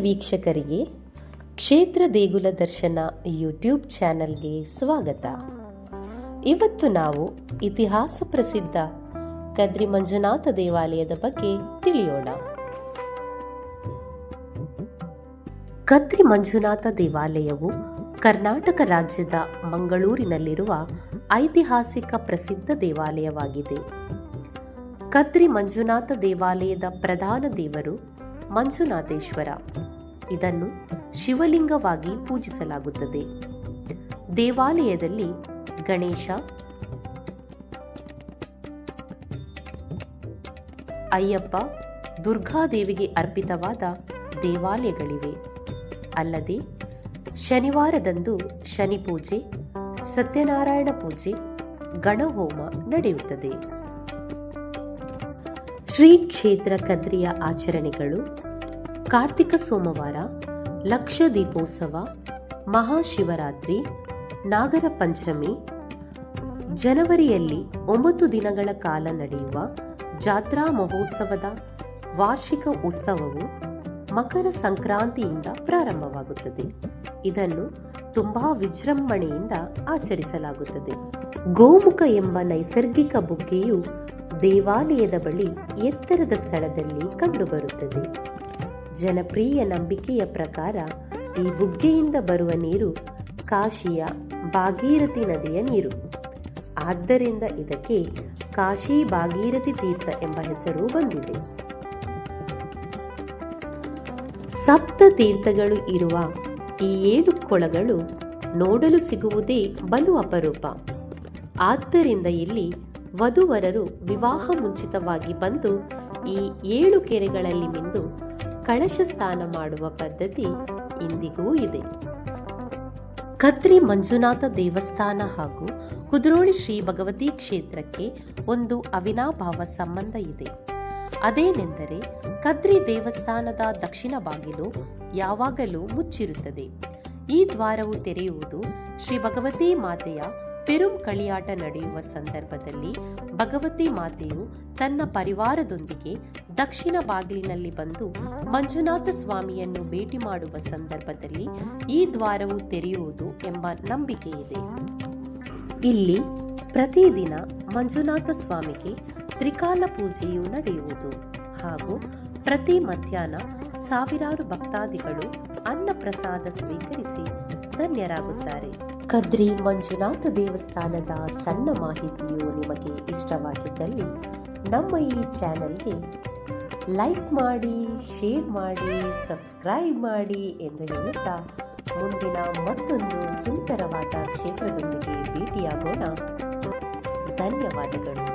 ವೀಕ್ಷಕರಿಗೆ ಕ್ಷೇತ್ರ ದೇಗುಲ ದರ್ಶನ ಯೂಟ್ಯೂಬ್ ಚಾನೆಲ್ಗೆ ಸ್ವಾಗತ. ಇವತ್ತು ನಾವು ಇತಿಹಾಸ ಪ್ರಸಿದ್ಧ ಕದ್ರಿ ಮಂಜುನಾಥ ದೇವಾಲಯದ ಬಗ್ಗೆ ತಿಳಿಯೋಣ. ಕದ್ರಿ ಮಂಜುನಾಥ ದೇವಾಲಯವು ಕರ್ನಾಟಕ ರಾಜ್ಯದ ಮಂಗಳೂರಿನಲ್ಲಿರುವ ಐತಿಹಾಸಿಕ ಪ್ರಸಿದ್ಧ ದೇವಾಲಯವಾಗಿದೆ. ಕದ್ರಿ ಮಂಜುನಾಥ ದೇವಾಲಯದ ಪ್ರಧಾನ ದೇವರು ಮಂಜುನಾಥೇಶ್ವರ. ಇದನ್ನು ಶಿವಲಿಂಗವಾಗಿ ಪೂಜಿಸಲಾಗುತ್ತದೆ. ದೇವಾಲಯದಲ್ಲಿ ಗಣೇಶ, ಅಯ್ಯಪ್ಪ, ದುರ್ಗಾದೇವಿಗೆ ಅರ್ಪಿತವಾದ ದೇವಾಲಯಗಳಿವೆ. ಅಲ್ಲದೆ ಶನಿವಾರದಂದು ಶನಿ ಪೂಜೆ, ಸತ್ಯನಾರಾಯಣ ಪೂಜೆ, ಗಣಹೋಮ ನಡೆಯುತ್ತದೆ. ಶ್ರೀ ಕ್ಷೇತ್ರ ಕದ್ರಿಯ ಆಚರಣೆಗಳು: ಕಾರ್ತಿಕ ಸೋಮವಾರ, ಲಕ್ಷ ದೀಪೋತ್ಸವ, ಮಹಾಶಿವರಾತ್ರಿ, ನಾಗರ ಪಂಚಮಿ, ಜನವರಿಯಲ್ಲಿ 9 ದಿನಗಳ ಕಾಲ ನಡೆಯುವ ಜಾತ್ರಾ ಮಹೋತ್ಸವದ ವಾರ್ಷಿಕ ಉತ್ಸವವು ಮಕರ ಸಂಕ್ರಾಂತಿಯಿಂದ ಪ್ರಾರಂಭವಾಗುತ್ತದೆ. ಇದನ್ನು ತುಂಬಾ ವಿಜೃಂಭಣೆಯಿಂದ ಆಚರಿಸಲಾಗುತ್ತದೆ. ಗೋಮುಖ ಎಂಬ ನೈಸರ್ಗಿಕ ಬುಗ್ಗೆಯು ದೇವಾಲಯದ ಬಳಿ ಎತ್ತರದ ಸ್ಥಳದಲ್ಲಿ ಕಂಡುಬರುತ್ತದೆ. ಜನಪ್ರಿಯ ನಂಬಿಕೆಯ ಪ್ರಕಾರ ಈ ಬುಗ್ಗೆಯಿಂದ ಬರುವ ನೀರು ಕಾಶಿಯ ಭಾಗೀರಥಿ ನದಿಯ ನೀರು. ಆದ್ದರಿಂದ ಇದಕ್ಕೆ ಕಾಶಿ ಭಾಗೀರಥಿ ತೀರ್ಥ ಎಂಬ ಹೆಸರು ಬಂದಿದೆ. ಸಪ್ತ ತೀರ್ಥಗಳು ಇರುವ ಈ 7 ಕೊಳಗಳು ನೋಡಲು ಸಿಗುವುದೇ ಬಲು ಅಪರೂಪ. ಆದ್ದರಿಂದ ಇಲ್ಲಿ ವಧುವರರು ವಿವಾಹ ಮುಂಚಿತವಾಗಿ ಬಂದು ಈ 7 ಕೆರೆಗಳಲ್ಲಿ ಮಿಂದು ಕಳಶ ಸ್ನಾನ ಮಾಡುವ ಪದ್ಧತಿ ಇಂದಿಗೂ ಇದೆ. ಕದ್ರಿ ಮಂಜುನಾಥ ದೇವಸ್ಥಾನ ಹಾಗೂ ಕುದ್ರೋಳಿ ಶ್ರೀ ಭಗವತಿ ಕ್ಷೇತ್ರಕ್ಕೆ ಒಂದು ಅವಿನಾಭಾವ ಸಂಬಂಧ ಇದೆ. ಅದೇನೆಂದರೆ ಕದ್ರಿ ದೇವಸ್ಥಾನದ ದಕ್ಷಿಣ ಬಾಗಿಲು ಯಾವಾಗಲೂ ಮುಚ್ಚಿರುತ್ತದೆ. ಈ ದ್ವಾರವು ತೆರೆಯುವುದು ಶ್ರೀ ಭಗವತಿ ಮಾತೆಯ ಪೆರುಂ ಕಳಿಯಾಟ ನಡೆಯುವ ಸಂದರ್ಭದಲ್ಲಿ ಭಗವತಿ ಮಾತೆಯು ತನ್ನ ಪರಿವಾರದೊಂದಿಗೆ ದಕ್ಷಿಣ ಬಾಗಿಲಿನಲ್ಲಿ ಬಂದು ಮಂಜುನಾಥ ಸ್ವಾಮಿಯನ್ನು ಭೇಟಿ ಮಾಡುವ ಸಂದರ್ಭದಲ್ಲಿ ಈ ದ್ವಾರವು ತೆರೆಯುವುದು ಎಂಬ ನಂಬಿಕೆ ಇದೆ. ಇಲ್ಲಿ ಪ್ರತಿದಿನ ಮಂಜುನಾಥ ಸ್ವಾಮಿಗೆ ತ್ರಿಕಾಲ ಪೂಜೆಯು ನಡೆಯುವುದು ಹಾಗೂ ಪ್ರತಿ ಮಧ್ಯಾಹ್ನ ಸಾವಿರಾರು ಭಕ್ತಾದಿಗಳು ಅನ್ನ ಪ್ರಸಾದ ಸ್ವೀಕರಿಸಿ ಧನ್ಯರಾಗುತ್ತಾರೆ. ಕದ್ರಿ ಮಂಜುನಾಥ ದೇವಸ್ಥಾನದ ಸಣ್ಣ ಮಾಹಿತಿಯು ನಿಮಗೆ ಇಷ್ಟವಾಗಿದ್ದಲ್ಲಿ ನಮ್ಮ ಈ ಚಾನೆಲ್ಗೆ ಲೈಕ್ ಮಾಡಿ, ಶೇರ್ ಮಾಡಿ, ಸಬ್ಸ್ಕ್ರೈಬ್ ಮಾಡಿ ಎಂದು ಹೇಳುತ್ತಾ ಮುಂದಿನ ಮತ್ತೊಂದು ಸುಂದರವಾದ ಕ್ಷೇತ್ರದೊಂದಿಗೆ ಭೇಟಿಯಾಗೋಣ. ಧನ್ಯವಾದಗಳು.